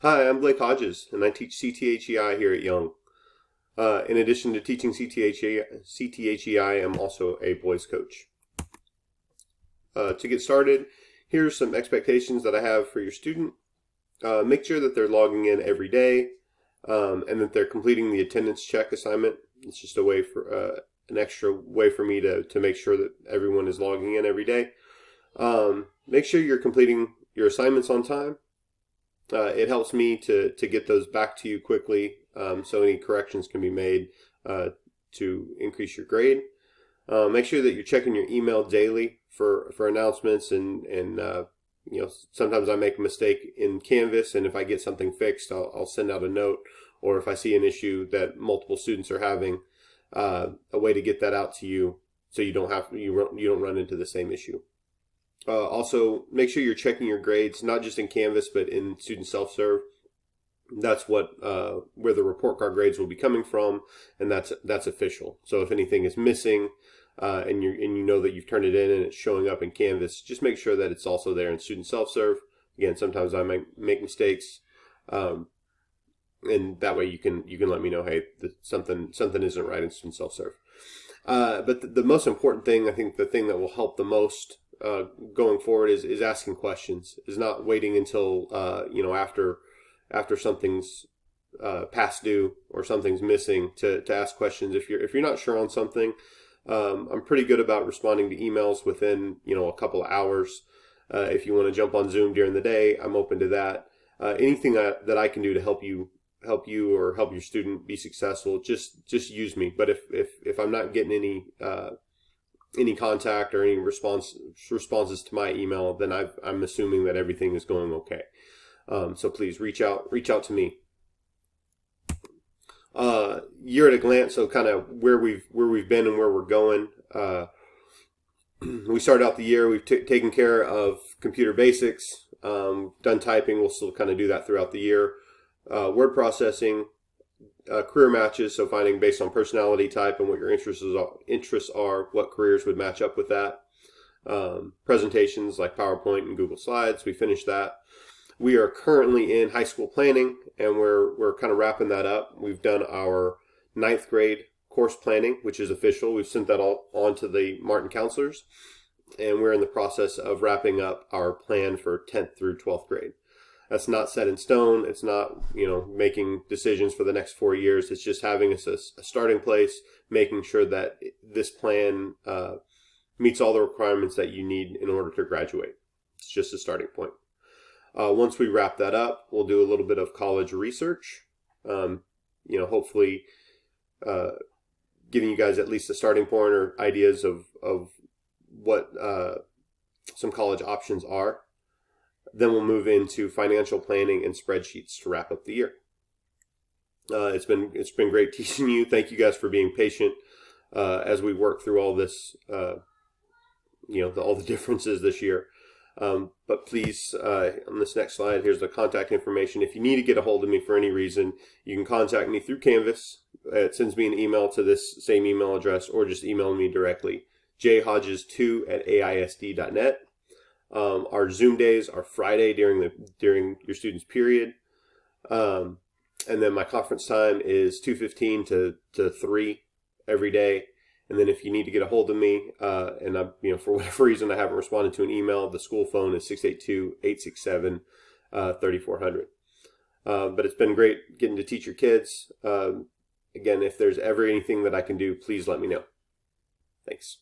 Hi, I'm Blake Hodges, and I teach CTHEI here at Young. In addition to teaching CTHEI, I'm also a boys coach. To get started, here's some expectations that I have for your student. Make sure that they're logging in every day and that they're completing the attendance check assignment. It's just a way for an extra way for me to make sure that everyone is logging in every day. Make sure you're completing your assignments on time. It helps me to get those back to you quickly, so any corrections can be made to increase your grade. Make sure that you're checking your email daily for announcements, and sometimes I make a mistake in Canvas, and if I get something fixed, I'll send out a note, or if I see an issue that multiple students are having, a way to get that out to you so you don't run into the same issue. Also, make sure you're checking your grades, not just in Canvas, but in student self-serve. That's where the report card grades will be coming from, and that's official. So if anything is missing, and you know that you've turned it in and it's showing up in Canvas, just make sure that it's also there in student self-serve. Again, sometimes I might make mistakes, and that way you can let me know, hey, something isn't right in student self-serve. But the most important thing, I think, the thing that will help the most going forward is asking questions, is not waiting until after something's past due or something's missing to ask questions. If you're not sure on something, I'm pretty good about responding to emails within a couple of hours. If you want to jump on Zoom during the day, I'm open to that. Anything that I can do to help you or help your student be successful, just use me. But if I'm not getting any contact or any responses to my email, then I'm assuming that everything is going okay. So please reach out to me. Year at a glance, so kind of where we've been and where we're going. We started out the year, we've taken care of computer basics, done typing. We'll still kind of do that throughout the year. Word processing, career matches, so finding based on personality type and what your interests are, what careers would match up with that. Presentations like PowerPoint and Google Slides, we finished that. We are currently in high school planning, and we're kind of wrapping that up. We've done our 9th grade course planning, which is official. We've sent that all on to the Martin counselors, and we're in the process of wrapping up our plan for 10th through 12th grade. That's not set in stone. It's not, making decisions for the next 4 years. It's just having a starting place, making sure that this plan meets all the requirements that you need in order to graduate. It's just a starting point. Once we wrap that up, we'll do a little bit of college research. Hopefully giving you guys at least a starting point or ideas of what some college options are. Then we'll move into financial planning and spreadsheets to wrap up the year. It's been great teaching you. Thank you guys for being patient as we work through all this, all the differences this year. But please, on this next slide, here's the contact information. If you need to get a hold of me for any reason, you can contact me through Canvas. It sends me an email to this same email address, or just email me directly, jhodges2@aisd.net. Our Zoom days are Friday during your student's period. And then my conference time is 2:15 to 3 every day. And then if you need to get a hold of me, and I, for whatever reason I haven't responded to an email, the school phone is 682-867-3400. But it's been great getting to teach your kids. Again, if there's ever anything that I can do, please let me know. Thanks.